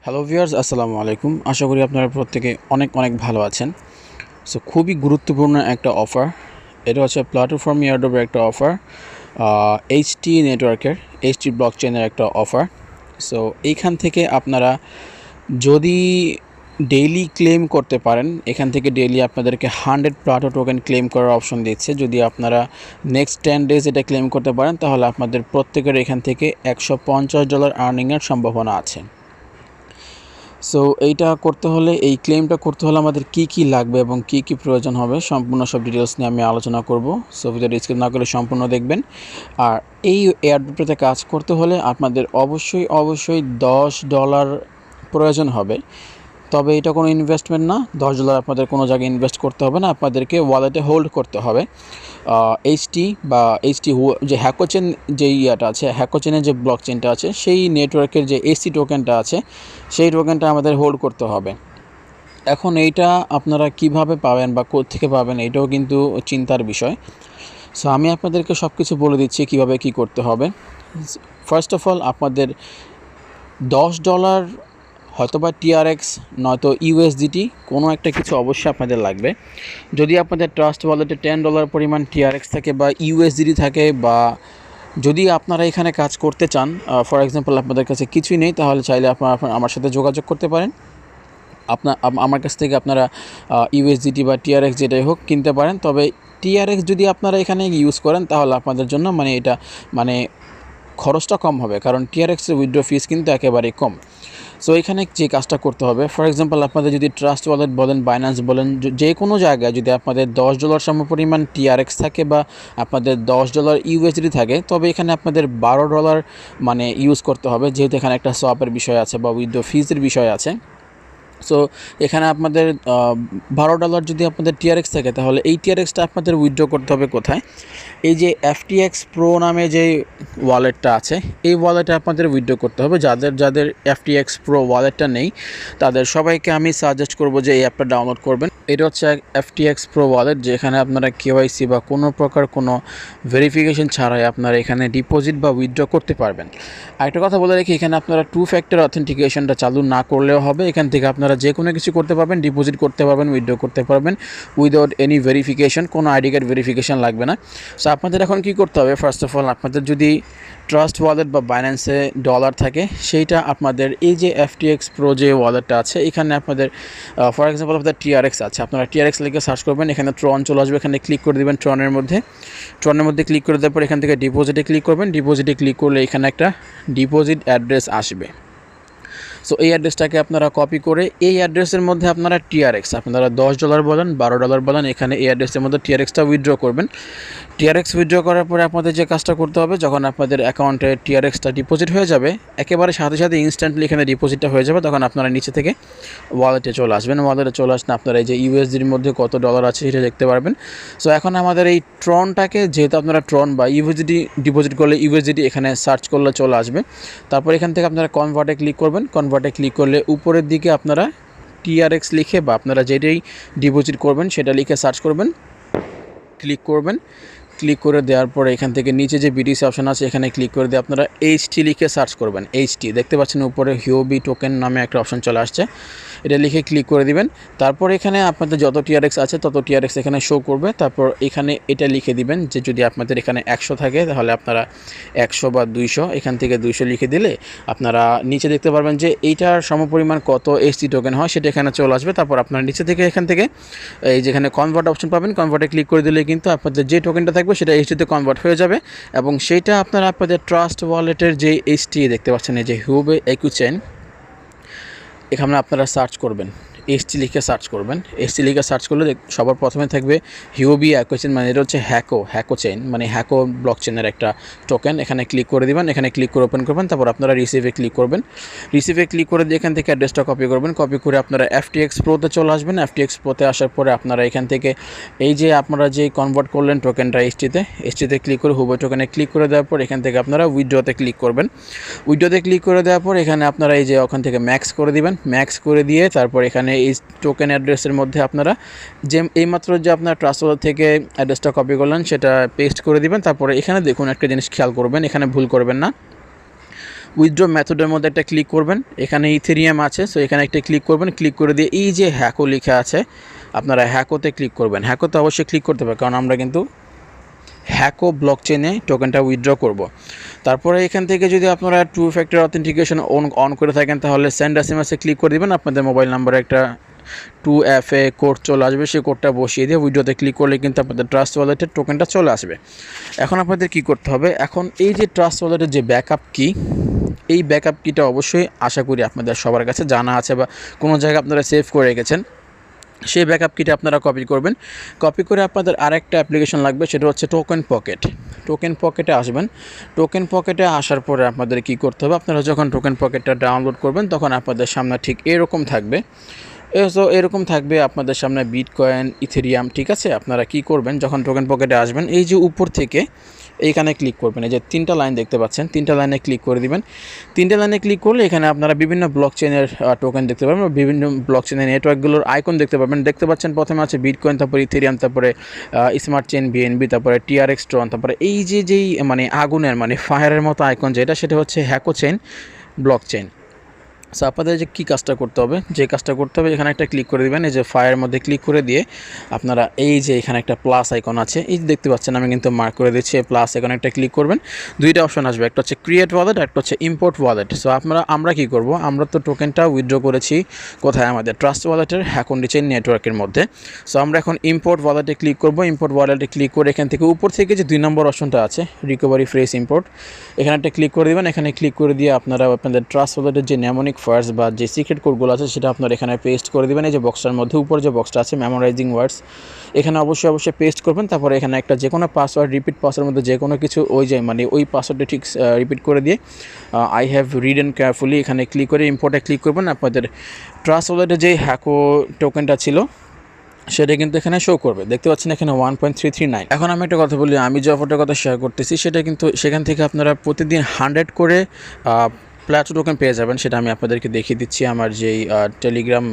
Hello viewers, আসসালামু আলাইকুম। আশা করি আপনারা প্রত্যেকে অনেক অনেক ভালো আছেন। সো খুবই গুরুত্বপূর্ণ একটা অফার। এটা হচ্ছে প্ল্যাটফর্ম এয়ারড্রপের একটা অফার, এইচটি নেটওয়ার্কের, এইচটি ব্লকচেনের একটা অফার। সো এইখান থেকে আপনারা যদি ডেইলি ক্লেম করতে পারেন, এখান থেকে ডেইলি আপনাদেরকে 100 প্লাটো টোকেন ক্লেম করার অপশন দিচ্ছে। যদি আপনারা নেক্সট 10 ডেজ এটা ক্লেম করতে পারেন, তাহলে আপনাদের প্রত্যেকের এখান থেকে $150 আর্নিংয়ের সম্ভাবনা আছে। সো এইটা করতে হলে, এই ক্লেমটা করতে হলে আমাদের কি লাগবে এবং কি প্রয়োজন হবে, সম্পূর্ণ সব ডিটেলস নিয়ে আমি আলোচনা করব। সো ভিডিওটা স্কিপ না করে সম্পূর্ণ দেখবেন। আর এই এয়ারড্রপটাতে কাজ করতে হলে আপনাদের অবশ্যই $10 প্রয়োজন হবে। তবে এটা কোনো ইনভেস্টমেন্ট না। $10 আপনাদের কোনো জায়গায় ইনভেস্ট করতে হবে না, আপনাদেরকে ওয়ালেটে হোল্ড করতে হবে। এইচটি যে হ্যাকোচেন যে ইয়াটা আছে, হ্যাকোচেনের যে ব্লক চেনটা আছে, সেই নেটওয়ার্কের যে এসি টোকেনটা আছে, সেই টোকেনটা আমাদের হোল্ড করতে হবে। এখন এইটা আপনারা কিভাবে পাবেন বা কোত্থেকে পাবেন, এটাও কিন্তু চিন্তার বিষয়। সো আমি আপনাদেরকে সব কিছু বলে দিচ্ছি কীভাবে কী করতে হবে। ফার্স্ট অফ অল, আপনাদের $10 হয়তোবা টিআরএক্স নয়তো ইউএসডিটি কোনো একটা কিছু অবশ্যই আপনাদের লাগবে। যদি আপনাদের ট্রাস্ট ওয়ালেটে $10 পরিমাণ টিআরএক্স থাকে বা ইউএসডিটি থাকে, বা যদি আপনারা এখানে কাজ করতে চান, ফর এক্সাম্পল আপনাদের কাছে কিছুই নেই, তাহলে চাইলে আপনারা আমার সাথে যোগাযোগ করতে পারেন। আমার কাছ থেকে আপনারা ইউএসডিটি বা টিআরএক্স যেটাই হোক কিনতে পারেন। তবে টিআরএক্স যদি আপনারা এখানে ইউজ করেন, তাহলে আপনাদের জন্য এটা খরচটা কম হবে, কারণ টিআরএক্সের উইথড্র ফিস কিন্তু একেবারেই কম। সো এখানে যে কাজটা করতে হবে, ফর এক্সাম্পল আপনাদের যদি ট্রাস্ট ওয়ালেট বলেন, বাইন্যান্স বলেন, যে কোনো জায়গায় যদি আপনাদের $10 সমপরিমাণ টিআরএক্স থাকে বা আপনাদের $10 ইউএসডি থাকে, তবে এখানে আপনাদের $12 ইউজ করতে হবে, যেহেতু এখানে একটা সোয়াপের বিষয় আছে বা উইথড্র ফিজের বিষয় আছে। সো এখানে আপনাদের $12 যদি আপনাদের টিআরএক্স থাকে, তাহলে এই টিআরএক্সটা আপনাদের উইথড্র করতে হবে কোথায়? এই যে এফটিএক্স প্রো নামে যে ওয়ালেটটা আছে, এই ওয়ালেটে আপনাদের উইথড্র করতে হবে। যাদের এফটিএক্স প্রো ওয়ালেটটা নেই, তাদের সবাইকে আমি সাজেস্ট করব যে এই অ্যাপটা ডাউনলোড করবেন। এটা হচ্ছে এফটিএক্স প্রো ওয়ালেট, যেখানে আপনারা কেওয়াইসি বা কোনো প্রকার কোনো ভেরিফিকেশন ছাড়াই আপনারা এখানে ডিপোজিট বা উইথড্র করতে পারবেন। আরেকটা কথা বলে রাখি, এখানে আপনারা 2 ফ্যাক্টর অথেন্টিকেশনটা চালু না করলেও হবে। এখান থেকে আপনারা যে কোনো কিছু করতে পারবেন, ডিপোজিট করতে পারবেন, উইথড্র করতে পারবেন উইদাউট এনি ভেরিফিকেশন, কোনো আইডি কার্ড ভেরিফিকেশন লাগবে না। সো আপনাদের এখন কি করতে হবে, ফার্স্ট অফ অল আপনাদের যদি ট্রাস্ট ওয়ালেট বা বাইন্যান্সে ডলার থাকে, সেইটা আপনাদের এই যে এফটিএক্স প্রো যে ওয়ালেটটা আছে, এখানে আপনাদের ফর এক্সাম্পল আপনাদের টিআরএক্স আছে, আপনারা টিআরএক্স লিখে সার্চ করবেন, এখানে ট্রন চলে আসবে, এখানে ক্লিক করে দেবেন ট্রনের মধ্যে ক্লিক করে দেওয়ার পর এখান থেকে ডিপোজিটে ক্লিক করবেন। ডিপোজিটে ক্লিক করলে এখানে একটা ডিপোজিট অ্যাড্রেস আসবে। সো এই অ্যাড্রেসটাকে আপনারা কপি করে এই অ্যাড্রেসের মধ্যে আপনারা টিআরএক্স, আপনারা $10 বলেন, $12 বলেন, এখানে এই অ্যাড্রেসের মধ্যে টিআরএক্সটা উইথড্র করবেন। টিআরএক্স উইথড্র করার পরে আপনাদের যে কাজটা করতে হবে, যখন আপনাদের অ্যাকাউন্টে টিআরএক্সটা ডিপোজিট হয়ে যাবে, একেবারে সাথে ইনস্ট্যান্টলি এখানে ডিপোজিটটা হয়ে যাবে, তখন আপনারা নিচে থেকে ওয়ালেটে চলে আসবেন। ওয়ালেটে চলে আসলে আপনারা এই যে ইউএসডির মধ্যে কত ডলার আছে সেটা দেখতে পারবেন। সো এখন আমাদের এই ট্রনটাকে, যেহেতু আপনারা ট্রন বা ইউএসডি ডিপোজিট করলে ইউএসডি এখানে সার্চ করলে চলে আসবে। তারপর এখান থেকে আপনারা কনভার্টে ক্লিক করবেন। কনভার্টে ক্লিক করলে উপরের দিকে আপনারা টিআরএক্স লিখে বা আপনারা যেটাই ডিপোজিট করবেন সেটা লিখে সার্চ করবেন, ক্লিক করবেন। ক্লিক করে দেওয়ার পরে এখান থেকে নিচে যে বিটিসি অপশন আছে, এখানে ক্লিক করে দিয়ে আপনারা এইচটি লিখে সার্চ করবেন। এইচটি দেখতে পাচ্ছেন উপরে হিওবি টোকেন নামে একটা অপশন চলে আসছে, এটা লিখে ক্লিক করে দিবেন। তারপর এখানে আপনাদের যত টিআরএক্স আছে তত টিআরএক্স এখানে শো করবে। তারপর এখানে এটা লিখে দিবেন যে যদি আপনাদের এখানে 100 থাকে, তাহলে আপনারা 100 বা 200, এখান থেকে 200 লিখে দিলে আপনারা নিচে দেখতে পারবেন যে এইটার সমপরিমাণ কত এইচটি টোকেন হয় সেটা এখানে চলে আসবে। তারপর আপনারা নিচে থেকে এখান থেকে এই যেখানে কনভার্ট অপশন পাবেন, কনভার্টে ক্লিক করে দিলে কিন্তু আপনাদের যে টোকেনটা থাকবে সেটা এইচটিতে কনভার্ট হয়ে যাবে, এবং সেইটা আপনারা আপনাদের ট্রাস্ট ওয়ালেটের যে এইচটি দেখতে পাচ্ছেন, এই যে হিউবে একুচেন, এখানে আপনারা সার্চ করবেন, এইচটি লিখে সার্চ করবেন। এইচটি লিখে সার্চ করলে সবার প্রথমে থাকবে হিওবি অ্যাকোচেন, এটা হচ্ছে হ্যাকোচেন, হ্যাকো ব্লকচেনের একটা টোকেন। এখানে ক্লিক করে দিবেন, এখানে ক্লিক করে ওপেন করবেন। তারপর আপনারা রিসিভে ক্লিক করবেন। রিসিভে ক্লিক করে দিয়ে এখান থেকে অ্যাড্রেসটা কপি করবেন। কপি করে আপনারা এফটিএক্স প্রোতে চলে আসবেন। এফটিএক্স প্রোতে আসার পরে আপনারা এখান থেকে এই যে আপনারা যে কনভার্ট করলেন টোকেনটা এইচটিতে ক্লিক করে হুবো টোকেনে ক্লিক করে দেওয়ার পর এখান থেকে আপনারা উইথড্রতে ক্লিক করবেন। উইথড্রতে ক্লিক করে দেওয়ার পর এখানে আপনারা এই যে ওখান থেকে ম্যাক্স করে দিবেন। ম্যাক্স করে দিয়ে তারপর এখানে এই টোকেন অ্যাড্রেসের মধ্যে আপনারা যে এইমাত্র যে আপনার ট্রাস্ট ওয়ালেট থেকে অ্যাড্রেসটা কপি করলেন সেটা পেস্ট করে দিবেন। তারপরে এখানে দেখুন একটা জিনিস খেয়াল করবেন, এখানে ভুল করবেন না। উইথড্র মেথডের মধ্যে একটা ক্লিক করবেন, এখানে ইথেরিয়াম আছে, সো এখানে একটা ক্লিক করবেন, ক্লিক করে দিয়ে এই যে হ্যাকো লেখা আছে আপনারা হ্যাকোতে ক্লিক করবেন। হ্যাকোতে অবশ্যই ক্লিক করতে হবে, কারণ আমরা কিন্তু হ্যাকো ব্লক চেনে টোকেনটা উইথড্র করব। তারপরে এখান থেকে যদি আপনারা 2 ফ্যাক্টর অথেন্টিকেশন অন করে থাকেন তাহলে সেন্ড এসএমএসে ক্লিক করে দেবেন, আপনাদের মোবাইল নাম্বারে একটা 2FA কোড চলে আসবে, সেই কোডটা বসিয়ে দিয়ে উইথড্রতে ক্লিক করলে কিন্তু আপনাদের ট্রাস্ট ওয়ালেটের টোকেনটা চলে আসবে। এখন আপনাদের কি করতে হবে, এখন এই যে ট্রাস্ট ওয়ালেটের যে ব্যাকআপ কি, এই ব্যাকআপ কিটা অবশ্যই আশা করি আপনাদের সবার কাছে জানা আছে বা কোনো জায়গায় আপনারা সেভ করে রেখেছেন। সেই ব্যাকআপ কিটা আপনারা কপি করবেন, কপি করে আপনাদের আরেকটা অ্যাপ্লিকেশন লাগবে, সেটা হচ্ছে টোকেন পকেট। টোকেন পকেটে আসবেন, টোকেন পকেটে আসার পরে আপনাদের কি করতে হবে, আপনারা যখন টোকেন পকেটটা ডাউনলোড করবেন তখন আপনাদের সামনে ঠিক এরকম থাকবে। সো এরকম থাকবে আপনাদের সামনে বিটকয়েন, ইথেরিয়াম, ঠিক আছে। আপনারা কি করবেন, যখন টোকেন পকেটে আসবেন এই যে উপর থেকে এইখানে ক্লিক করবেন, এই যে 3টা লাইন দেখতে পাচ্ছেন, 3টা লাইনে ক্লিক করে দিবেন। 3টে লাইনে ক্লিক করলে এখানে আপনারা বিভিন্ন ব্লক চেনের টোকেন দেখতে পাবেন, বিভিন্ন ব্লক চেনের নেটওয়ার্কগুলোর আইকন দেখতে পাবেন। দেখতে পাচ্ছেন প্রথমে আছে বিটকয়েন, তারপরে ইথেরিয়াম, তারপরে স্মার্ট চেইন বিএনবি, তারপরে TRX ট্রন, তারপরে এই যে যেই মানে আগুনের মানে ফায়ারের মতো আইকন যেটা, সেটা হচ্ছে হ্যাকো চেইন ব্লক চেইন। সো আপনাদের যে কী কাজটা করতে হবে, যে কাজটা করতে হবে এখানে একটা ক্লিক করে দেবেন, এই যে ফায়ারের মধ্যে ক্লিক করে দিয়ে আপনারা এই যে এখানে একটা প্লাস আইকন আছে, এই যে দেখতে পাচ্ছেন আমি কিন্তু মার্ক করে দিচ্ছি, প্লাস আইকনে একটা ক্লিক করবেন। 2টা অপশন আসবে, একটা হচ্ছে ক্রিয়েট ওয়ালেট, একটা হচ্ছে ইম্পোর্ট ওয়ালেট। সো আমরা কি করব, আমরা তো টোকেনটা উইথড্র করেছি কোথায়, আমাদের ট্রাস্ট ওয়ালেটের হ্যাকন্ডি চেইন নেটওয়ার্কের মধ্যে। সো আমরা এখন ইম্পোর্ট ওয়ালেটে ক্লিক করব। ইম্পোর্ট ওয়ালেটে ক্লিক করে এখান থেকে উপর থেকে যে 2 নম্বর অপশনটা আছে রিকভারি ফ্রেশ ইম্পোর্ট, এখানে একটা ক্লিক করে দেবেন। এখানে ক্লিক করে দিয়ে আপনারা আপনাদের ট্রাস্ট ওয়ালেটের যে নেমোনিক ফার্স বা যে সিক্রেট কোডগুলো আছে সেটা আপনারা এখানে পেস্ট করে দেবেন। এই যে বক্সটার মধ্যে উপরে যে বক্সটা আছে মেমোরাইজিং ওয়ার্ডস, এখানে অবশ্যই পেস্ট করবেন। তারপরে এখানে একটা যে কোনো পাসওয়ার্ড, রিপিট পাসওয়ার্ডের মধ্যে যে কোনো কিছু ওই যে মানে ওই পাসওয়ার্ডটা ঠিক রিপিট করে দিয়ে I have read and carefully এখানে ক্লিক করে ইম্পোর্টে ক্লিক করবেন। আপনাদের ট্রাস্ট ওয়ালেটের যে হ্যাকো টোকেনটা ছিল সেটা কিন্তু এখানে শো করবে, দেখতে পাচ্ছেন এখানে 1.339। এখন আমি একটা কথা বলি, আমি যে অফারটার কথা শেয়ার করতেছি সেটা কিন্তু সেখান থেকে আপনারা প্রতিদিন 100 করে প্ল্যাটো টোকেন পেয়ে যাবেন। সেটা আমি আপনাদেরকে দেখিয়ে দিচ্ছি, আমার যেই টেলিগ্রাম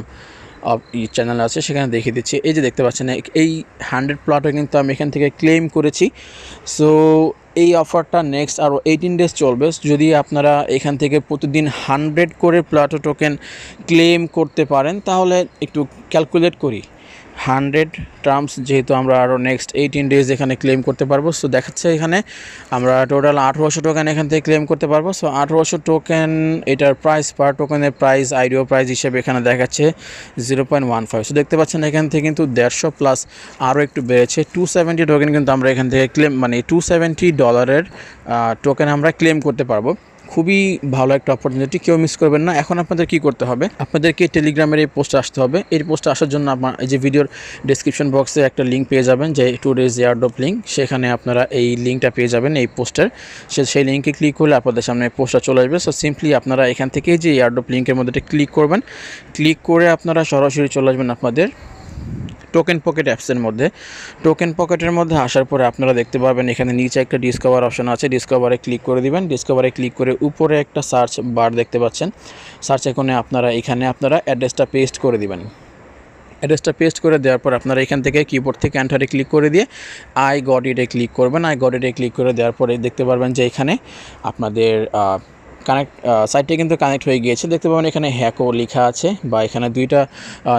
চ্যানেল আছে সেখানে দেখিয়ে দিচ্ছি। এই যে দেখতে পাচ্ছেন এই 100 প্ল্যাটো কিন্তু আমি এখান থেকে ক্লেম করেছি। সো এই অফারটা নেক্সট আরও 18 ডেজ চলবে। যদি আপনারা এখান থেকে প্রতিদিন 100 করে প্ল্যাটো টোকেন ক্লেম করতে পারেন তাহলে একটু ক্যালকুলেট করি, 100 টার্মস যেহেতু আমরা আরও নেক্সট 18 ডেজ এখানে ক্লেম করতে পারবো। সো দেখাচ্ছে এখানে আমরা টোটাল 1800 টোকেন এখান থেকে ক্লেম করতে পারবো। সো 1800 টোকেন, এটার প্রাইস পার টোকেনের প্রাইস আইডিও প্রাইস হিসেবে এখানে দেখাচ্ছে 0.15। সো দেখতে পাচ্ছেন এখান থেকে কিন্তু 150 প্লাস আরও একটু বেড়েছে, 270 টোকেন কিন্তু আমরা এখান থেকে ক্লেম মানে $270 টোকেন আমরা ক্লেম করতে পারবো। খুবই ভালো একটা অপরচুনিটি, কেউ মিস করবেন না। এখন আপনাদের কি করতে হবে, আপনাদেরকে টেলিগ্রামের এই পোস্টে আসতে হবে। এই পোস্টে আসার জন্য আপনার এই যে ভিডিওর ডেসক্রিপশন বক্সে একটা লিঙ্ক পেয়ে যাবেন, যে টুডেজ এয়ারড্রপ লিঙ্ক, সেখানে আপনারা এই লিঙ্কটা পেয়ে যাবেন এই পোস্টের। সেই লিঙ্কে ক্লিক করলে আপনাদের সামনে পোস্টটা চলে আসবে। সো সিম্পলি আপনারা এখান থেকে যে এয়ারড্রপ লিঙ্কের মধ্যে ক্লিক করবেন, ক্লিক করে আপনারা সরাসরি চলে আসবেন আপনাদের টোকেন পকেট অ্যাপসের মধ্যে। টোকেন পকেটের মধ্যে আসার পরে আপনারা দেখতে পাবেন এখানে নিচে একটা ডিসকভার অপশন আছে, ডিসকভারে ক্লিক করে দিবেন। ডিসকভারে ক্লিক করে উপরে একটা সার্চ বার দেখতে পাচ্ছেন, সার্চ আইকনে আপনারা এখানে আপনারা অ্যাড্রেসটা পেস্ট করে দিবেন। অ্যাড্রেসটা পেস্ট করে দেওয়ার পর আপনারা এখান থেকে কিবোর্ড থেকে এন্টারে ক্লিক করে দিয়ে আই গট ইটে ক্লিক করবেন। আই গট ইটে ক্লিক করে দেওয়ার পরে দেখতে পারবেন যে এখানে আপনাদের কানেক্ট সাইটটা কিন্তু কানেক্ট হয়ে গিয়েছে। দেখতে পাবেন এখানে হ্যাকো লেখা আছে, বা এখানে 2টা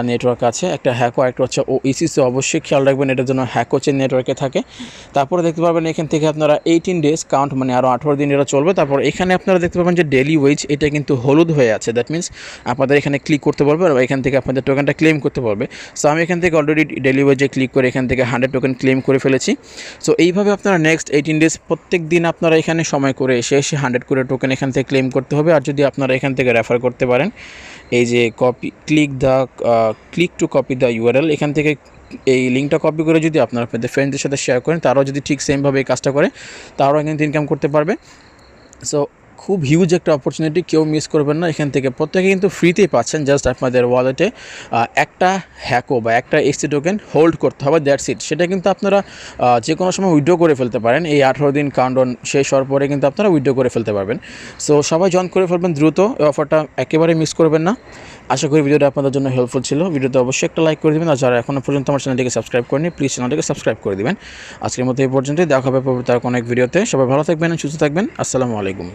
নেটওয়ার্ক আছে, একটা হ্যাকো একটা হচ্ছে ইসিসি। অবশ্যই খেয়াল রাখবেন এটার জন্য হ্যাকো চেন নেটওয়ার্কে থাকে। তারপরে দেখতে পাবেন এখান থেকে আপনারা 18 ডেজ কাউন্ট মানে আরও 18 দিন এটা চলবে। তারপর এখানে আপনারা দেখতে পাবেন যে ডেলি ওয়েজ, এটা কিন্তু হলুদ হয়ে আছে, দ্যাট মিনস আপনাদের এখানে ক্লিক করতে পারবে আর এখান থেকে আপনাদের টোকেনটা ক্লেম করতে পারবে। সো আমি এখান থেকে অলরেডি ডেলি ওয়েজে ক্লিক করে এখান থেকে 100 টোকেন ক্লেম করে ফেলেছি। সো এইভাবে আপনারা নেক্সট 18 ডেজ প্রত্যেক দিন আপনারা এখানে সময় করে এসে 100 করে টোকেন এখান থেকে ক্লেম করতে হবে। আর যদি আপনারা এখান থেকে রেফার করতে পারেন, এই যে click to copy the URL, এখান থেকে এই লিঙ্কটা কপি করে যদি আপনারা আপনাদের ফ্রেন্ডদের সাথে শেয়ার করেন, তারাও যদি ঠিক সেমভাবে এই কাজটা করে তারাও কিন্তু ইনকাম করতে পারবে। সো খুব হিউজ একটা অপরচুনিটি, কেউ মিস করবেন না। এখান থেকে প্রত্যেকে কিন্তু ফ্রিতেই পাচ্ছেন, জাস্ট আপনাদের ওয়ালেটে একটা হ্যাকো বা একটা এসসি টোকেন হোল্ড করতে হবে, দ্যাটস ইট। সেটা কিন্তু আপনারা যে কোনো সময় উইথড্র করে ফেলতে পারেন। এই 18 দিন কাউন্টডাউন শেষ হওয়ার পরে কিন্তু আপনারা উইথড্র করে ফেলতে পারবেন। সো সবাই জয়েন করে ফেলবেন দ্রুত, এই অফারটা একেবারে মিস করবেন না। আশা করি ভিডিওটা আপনাদের জন্য হেল্পফুল ছিল। ভিডিওতে অবশ্যই একটা লাইক করে দেবেন, আর যারা এখনও পর্যন্ত আমার চ্যানেলটিকে সাবস্ক্রাইব করেনি প্লিজ চ্যানেলটিকে সাবস্ক্রাইব করে দেবেন। আজকের মতো এই পর্যন্তই, দেখা হবে পরবর্তী আর কোনো এক ভিডিওতে। সবাই ভালো থাকবেন, সুস্থ থাকবেন। আসসালামু আলাইকুম।